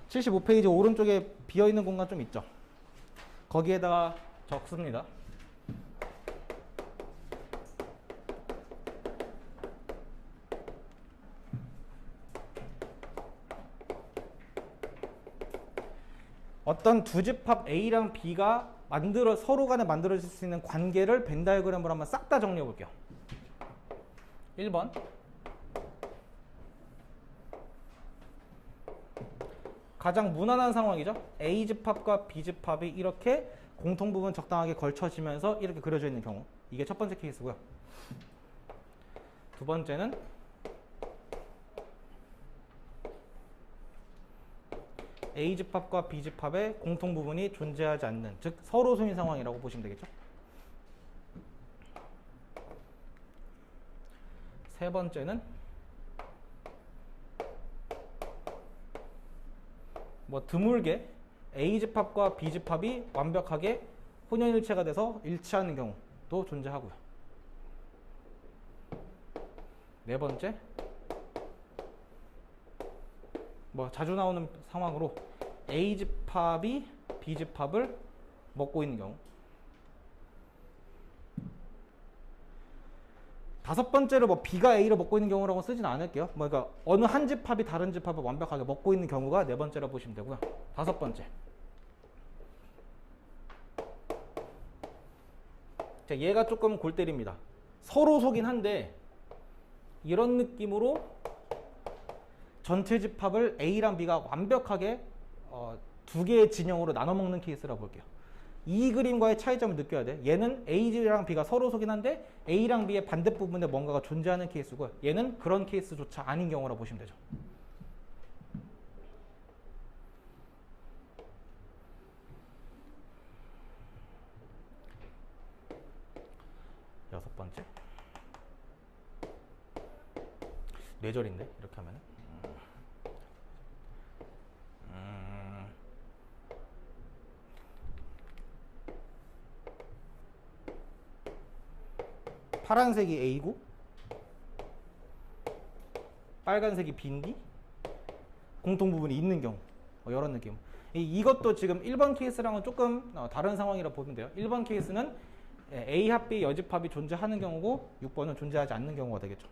75페이지 오른쪽에 비어있는 공간 좀 있죠. 거기에다가 적습니다. 어떤 두 집합 A랑 B가 서로 간에 만들어질 수 있는 관계를 벤 다이어그램으로 한번 싹 다 정리해 볼게요. 1번, 가장 무난한 상황이죠. A 집합과 B 집합이 이렇게 공통 부분 적당하게 걸쳐지면서 이렇게 그려져 있는 경우, 이게 첫 번째 케이스고요. 두 번째는 A 집합과 B 집합의 공통 부분이 존재하지 않는, 즉 서로 소인 상황이라고 보시면 되겠죠. 세 번째는 뭐 드물게 A 집합과 B 집합이 완벽하게 혼연일체가 돼서 일치하는 경우도 존재하고요. 네 번째, 뭐 자주 나오는 상황으로 A 집합이 B 집합을 먹고 있는 경우. 다섯 번째로 뭐 B가 A를 먹고 있는 경우라고 쓰진 않을게요. 뭐 그러니까 어느 한 집합이 다른 집합을 완벽하게 먹고 있는 경우가 네 번째라고 보시면 되고요. 다섯 번째, 자, 얘가 조금 골 때립니다. 서로 소긴 한데 이런 느낌으로 전체 집합을 A랑 B가 완벽하게 두 개의 진영으로 나눠 먹는 케이스라고 볼게요. 이 그림과의 차이점을 느껴야 돼. 얘는 A랑 B가 서로 소긴 한데 A랑 B의 반대 부분에 뭔가가 존재하는 케이스고요. 얘는 그런 케이스조차 아닌 경우라고 보시면 되죠. 여섯 번째, 뇌절인데 이렇게 하면은 파란색이 A고 빨간색이 B인데 공통 부분이 있는 경우 이런 느낌. 이것도 지금 1번 케이스랑은 조금 다른 상황이라 보면 돼요. 1번 케이스는 A 합 B 여집합이 존재하는 경우고 6번은 존재하지 않는 경우가 되겠죠.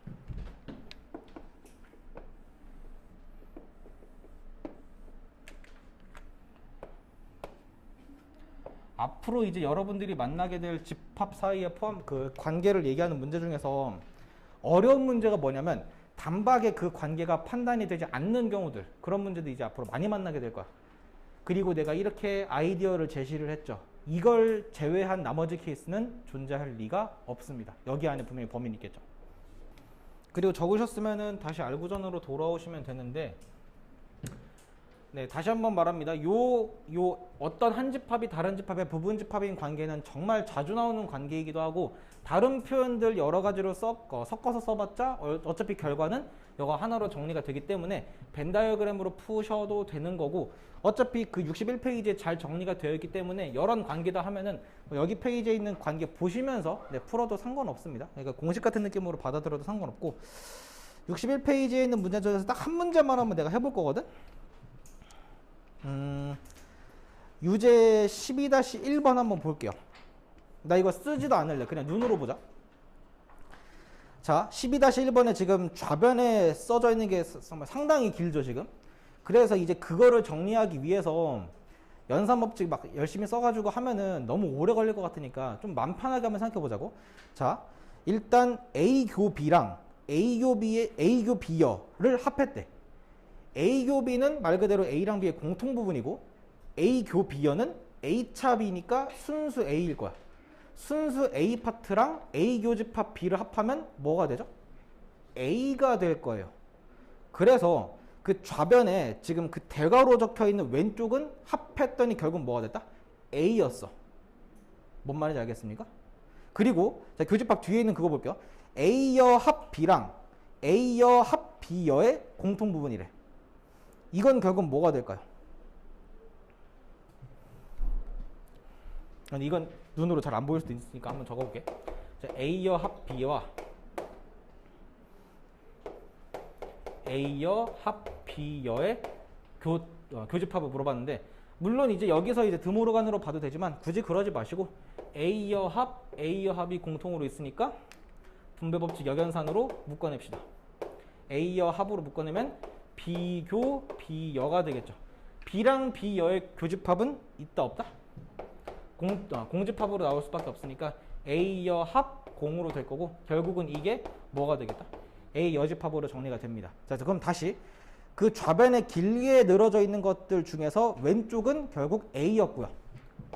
앞으로 이제 여러분들이 만나게 될 집합 사이에 포함 그 관계를 얘기하는 문제 중에서 어려운 문제가 뭐냐면 단박에 그 관계가 판단이 되지 않는 경우들, 그런 문제도 이제 앞으로 많이 만나게 될 거야. 그리고 내가 이렇게 아이디어를 제시를 했죠. 이걸 제외한 나머지 케이스는 존재할 리가 없습니다. 여기 안에 분명히 범위는 있겠죠. 그리고 적으셨으면은 다시 알고전으로 돌아오시면 되는데, 네, 다시 한번 말합니다. 어떤 한 집합이 다른 집합의 부분 집합인 관계는 정말 자주 나오는 관계이기도 하고, 다른 표현들 여러 가지로 섞어서 써봤자 어차피 결과는 이거 하나로 정리가 되기 때문에 벤 다이어그램으로 푸셔도 되는 거고, 어차피 그 61페이지에 잘 정리가 되어 있기 때문에 이런 관계다 하면은 여기 페이지에 있는 관계 보시면서 풀어도 상관없습니다. 그러니까 공식 같은 느낌으로 받아들여도 상관없고, 61페이지에 있는 문제 중에서 딱 한 문제만 한번 내가 해볼 거거든. 유제 12-1번 한번 볼게요. 나 이거 쓰지도 않을래. 그냥 눈으로 보자. 자, 12-1번에 지금 좌변에 써져 있는 게 상당히 길죠, 지금. 그래서 이제 그거를 정리하기 위해서 연산법칙 막 열심히 써가지고 하면은 너무 오래 걸릴 것 같으니까 좀 맘 편하게 한번 생각해 보자고. 자, 일단 A교 B랑 A교 B여를 합했대. A교 B는 말 그대로 A랑 B의 공통 부분이고, A교 B여는 A차 B니까 순수 A일 거야. 순수 A 파트랑 A 교집합 B를 합하면 뭐가 되죠? A가 될 거예요. 그래서 그 좌변에 지금 그 대괄호 적혀 있는 왼쪽은 합했더니 결국 뭐가 됐다? A였어. 뭔 말인지 알겠습니까? 그리고 자, 교집합 뒤에 있는 그거 볼게요. A여 합 B랑 A여 합 B여의 공통 부분이래. 이건 결국 뭐가 될까요? 이건 눈으로 잘 안 보일 수도 있으니까 한번 적어볼게. 자, A여 합 B와 A여 합 B여의 교집합을 물어봤는데, 물론 이제 여기서 이제 드모르간으로 봐도 되지만 굳이 그러지 마시고 A여 합이 공통으로 있으니까 분배법칙 역연산으로 묶어냅시다. A여 합으로 묶어내면 B교 B여가 되겠죠. B랑 B여의 교집합은 있다 없다? 공집합으로 나올 수밖에 없으니까 A여 합 공으로 될 거고, 결국은 이게 뭐가 되겠다? A 여집합으로 정리가 됩니다. 자, 그럼 다시 그 좌변에 길게 늘어져 있는 것들 중에서 왼쪽은 결국 A였고요.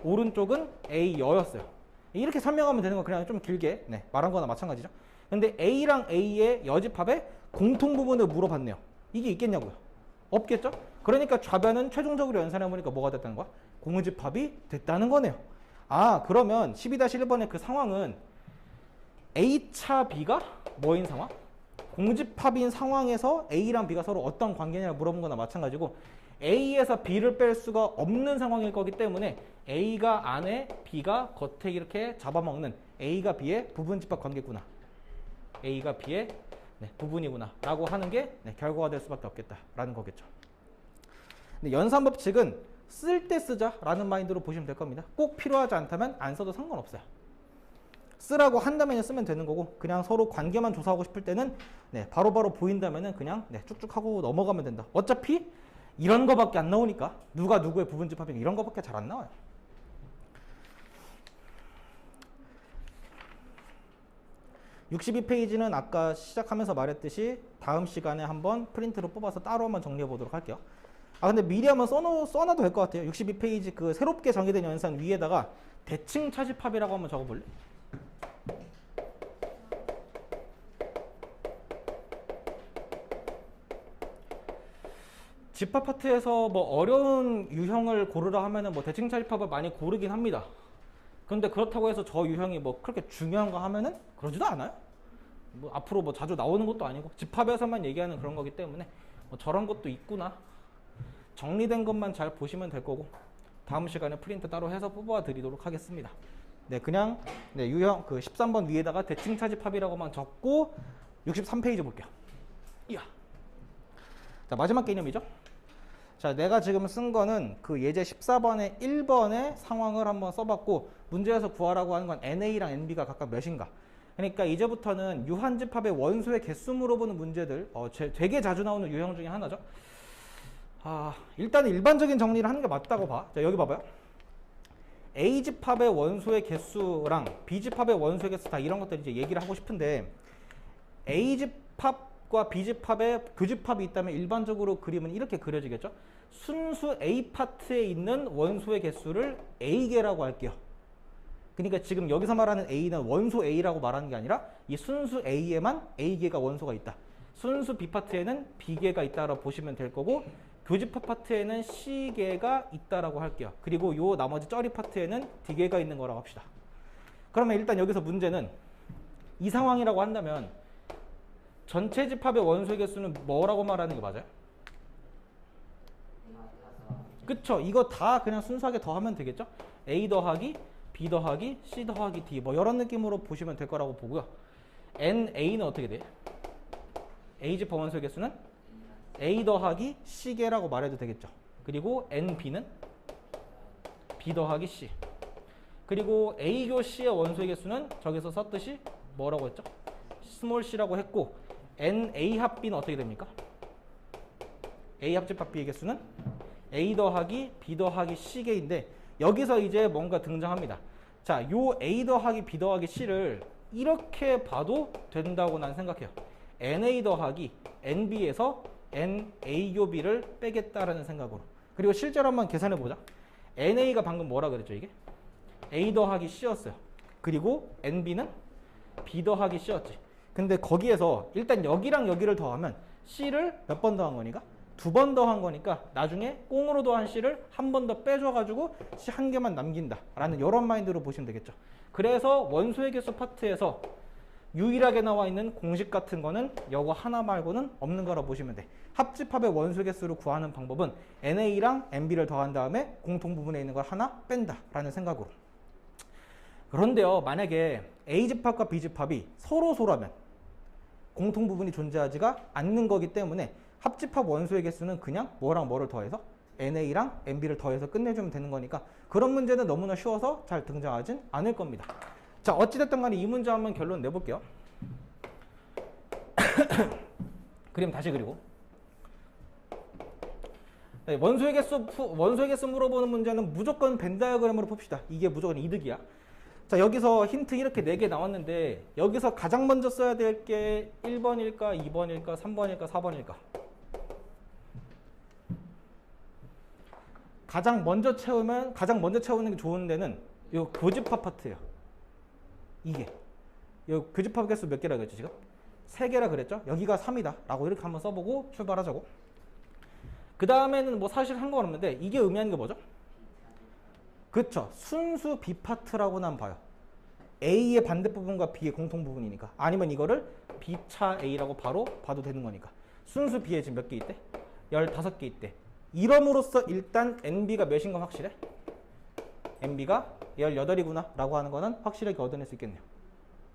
오른쪽은 A여였어요. 이렇게 설명하면 되는 거, 그냥 좀 길게 말한 거나 마찬가지죠. 근데 A랑 A의 여집합의 공통 부분을 물어봤네요. 이게 있겠냐고요? 없겠죠? 그러니까 좌변은 최종적으로 연산해보니까 뭐가 됐다는 거야? 공집합이 됐다는 거네요. 아, 그러면 12-1번의 그 상황은 A차 B가 뭐인 상황? 공집합인 상황에서 A랑 B가 서로 어떤 관계냐를 물어본 거나 마찬가지고, A에서 B를 뺄 수가 없는 상황일 거기 때문에 A가 안에 B가 겉에 이렇게 잡아먹는 A가 B의 부분집합 관계구나. A가 B의 부분이구나 라고 하는 게 결과가 될 수밖에 없겠다라는 거겠죠. 근데 연산법칙은 쓸 때 쓰자 라는 마인드로 보시면 될 겁니다. 꼭 필요하지 않다면 안 써도 상관없어요. 쓰라고 한다면 쓰면 되는 거고, 그냥 서로 관계만 조사하고 싶을 때는 바로바로 보인다면 그냥 쭉쭉 하고 넘어가면 된다. 어차피 이런 거밖에 안 나오니까, 누가 누구의 부분집합이 이런 거밖에 잘 안 나와요. (62페이지는) 아까 시작하면서 말했듯이 다음 시간에 한번 프린트로 뽑아서 따로 한번 정리해 보도록 할게요. 아, 근데 미리 한번 써놔도 될 것 같아요. 62페이지 그 새롭게 정의된 연산 위에다가 대칭 차집합이라고 한번 적어볼래? 집합 파트에서 뭐 어려운 유형을 고르라 하면은 뭐 대칭 차집합을 많이 고르긴 합니다. 근데 그렇다고 해서 저 유형이 뭐 그렇게 중요한가 하면은 그러지도 않아요. 뭐 앞으로 뭐 자주 나오는 것도 아니고 집합에서만 얘기하는 그런 거기 때문에 뭐 저런 것도 있구나. 정리된 것만 잘 보시면 될 거고, 다음 시간에 프린트 따로 해서 뽑아 드리도록 하겠습니다. 네, 그냥 네, 유형 그 13번 위에다가 대칭 차집합이라고만 적고 63페이지 볼게요. 이야. 자, 마지막 개념이죠. 자, 내가 지금 쓴 거는 그 예제 14번의 1번의 상황을 한번 써봤고, 문제에서 구하라고 하는 건 NA랑 NB가 각각 몇인가. 그러니까 이제부터는 유한집합의 원소의 개수 물어보는 문제들, 되게 자주 나오는 유형 중에 하나죠. 일단 일반적인 정리를 하는 게 맞다고 봐. 자, 여기 봐봐요. A집합의 원소의 개수랑 B집합의 원소의 개수 다 이런 것들 이제 얘기를 하고 싶은데, A집합과 B집합의 교집합이 있다면 일반적으로 그림은 이렇게 그려지겠죠. 순수 A 파트에 있는 원소의 개수를 A개라고 할게요. 그러니까 지금 여기서 말하는 A는 원소 A라고 말하는 게 아니라 이 순수 A에만 A개가 원소가 있다. 순수 B 파트에는 B개가 있다라고 보시면 될 거고, 교집합 파트에는 C개가 있다라고 할게요. 그리고 요 나머지 쩌리 파트에는 D개가 있는 거라고 합시다. 그러면 일단 여기서 문제는 이 상황이라고 한다면 전체 집합의 원소의 개수는 뭐라고 말하는 게 맞아요? 그쵸? 이거 다 그냥 순수하게 더하면 되겠죠? A 더하기 B 더하기 C 더하기 D 뭐 이런 느낌으로 보시면 될 거라고 보고요. NA는 어떻게 돼? A집합 원소의 개수는 A 더하기 C개라고 말해도 되겠죠. 그리고 NB는 B 더하기 C. 그리고 A교 C의 원소의 개수는 저기서 썼듯이 뭐라고 했죠? 스몰 c라고 했고, NA 합 B는 어떻게 됩니까? A 합집합 B의 개수는 A 더하기 B 더하기 C개인데, 여기서 이제 뭔가 등장합니다. 자, 요 A 더하기 B 더하기 C를 이렇게 봐도 된다고 난 생각해요. NA 더하기 NB에서 NA교 B를 빼겠다라는 생각으로. 그리고 실제로 한번 계산해 보자. NA가 방금 뭐라 그랬죠, 이게? A 더하기 C였어요. 그리고 NB는 B 더하기 C였지. 근데 거기에서 일단 여기랑 여기를 더하면 C를 몇 번 더한 거니까? 2번 더한 거니까 나중에 꽁으로 더한 C를 한 번 더 빼줘가지고 C 한 개만 남긴다 라는 이런 마인드로 보시면 되겠죠. 그래서 원소의 개수 파트에서 유일하게 나와 있는 공식 같은 거는 이거 하나 말고는 없는 거라 보시면 돼. 합집합의 원소 개수를 구하는 방법은 NA랑 NB를 더한 다음에 공통 부분에 있는 걸 하나 뺀다 라는 생각으로. 그런데요, 만약에 A집합과 B집합이 서로라면 공통 부분이 존재하지가 않는 거기 때문에 합집합 원소의 개수는 그냥 뭐랑 뭐를 더해서 NA랑 NB를 더해서 끝내주면 되는 거니까 그런 문제는 너무나 쉬워서 잘 등장하진 않을 겁니다. 자, 어찌됐든 간에 이 문제 한번 결론 내볼게요. 그림 다시 그리고. 네, 원소의 개수 물어보는 문제는 무조건 벤 다이어그램으로 풉시다. 이게 무조건 이득이야. 자, 여기서 힌트 이렇게 4개 나왔는데 여기서 가장 먼저 써야 될 게 1번일까, 2번일까, 3번일까, 4번일까? 가장 먼저 채우는 게 좋은 데는 이 교집합 파트예요. 이게 이 교집합 개수 몇 개라 그랬죠 지금? 3개라 그랬죠? 여기가 3이다 라고 이렇게 한번 써보고 출발하자고. 그 다음에는 뭐 사실 상관없는데 이게 의미하는 게 뭐죠? 그쵸, 순수 B 파트라고는 봐요. A의 반대 부분과 B의 공통 부분이니까. 아니면 이거를 B차 A라고 바로 봐도 되는 거니까. 순수 B에 지금 몇 개 있대? 15개 있대. 이럼으로써 일단 NB가 몇인 건 확실해? NB가 18이구나 라고 하는 거는 확실하게 얻어낼 수 있겠네요.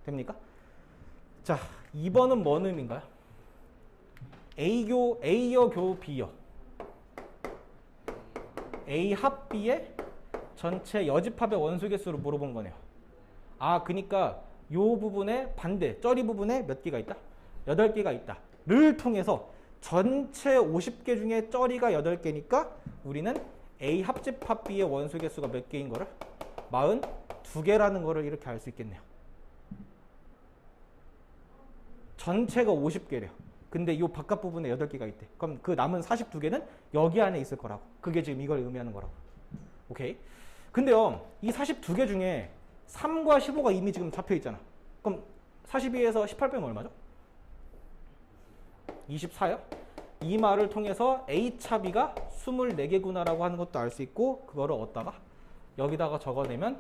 됩니까? 자, 2번은 뭔 의미인가요? A여 교 B여. A 합 B의 전체 여집합의 원소 개수를 물어본 거네요. 아, 그러니까 요 부분에 반대, 쩌리 부분에 몇 개가 있다? 8개가 있다. 를 통해서 전체 50개 중에 쩌리가 8개니까 우리는 A 합집합 B의 원소 개수가 몇 개인 거를? 42개라는 거를 이렇게 알 수 있겠네요. 전체가 50개래요. 근데 이 바깥 부분에 8개가 있대. 그럼 그 남은 42개는 여기 안에 있을 거라고. 그게 지금 이걸 의미하는 거라고. 오케이? 근데요, 이 42개 중에 3과 15가 이미 지금 잡혀 있잖아. 그럼 42에서 18 빼면 얼마죠? 24요? 이 말을 통해서 A차 B가 24개구나 라고 하는 것도 알 수 있고, 그거를 얻다가 여기다가 적어내면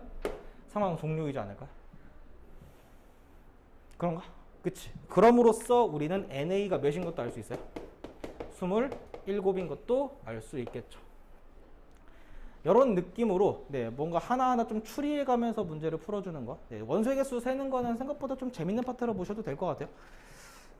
상황 종료이지 않을까요? 그런가? 그치? 그럼으로써 우리는 NA가 몇인 것도 알 수 있어요? 27인 것도 알 수 있겠죠. 이런 느낌으로 네, 뭔가 하나하나 좀 추리해가면서 문제를 풀어주는 거. 네, 원소의 개수 세는 거는 생각보다 좀 재밌는 파트로 보셔도 될 것 같아요.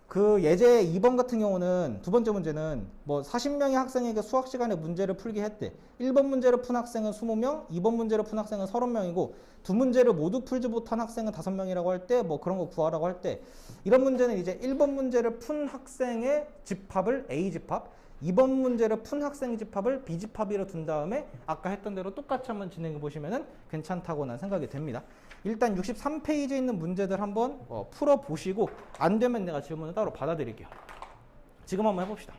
그 예제 2번 같은 경우는 두 번째 문제는 뭐 40명의 학생에게 수학 시간에 문제를 풀게 했대. 1번 문제를 푼 학생은 20명, 2번 문제를 푼 학생은 30명이고 두 문제를 모두 풀지 못한 학생은 5명이라고 할 때 뭐 그런 거 구하라고 할 때 이런 문제는 이제 1번 문제를 푼 학생의 집합을 A 집합, 2번 문제를 푼 학생 집합을 B 집합으로 둔 다음에 아까 했던 대로 똑같이 한번 진행해 보시면 괜찮다고 난 생각이 됩니다. 일단 63페이지에 있는 문제들 한번 풀어보시고 안 되면 내가 질문을 따로 받아드릴게요. 지금 한번 해봅시다.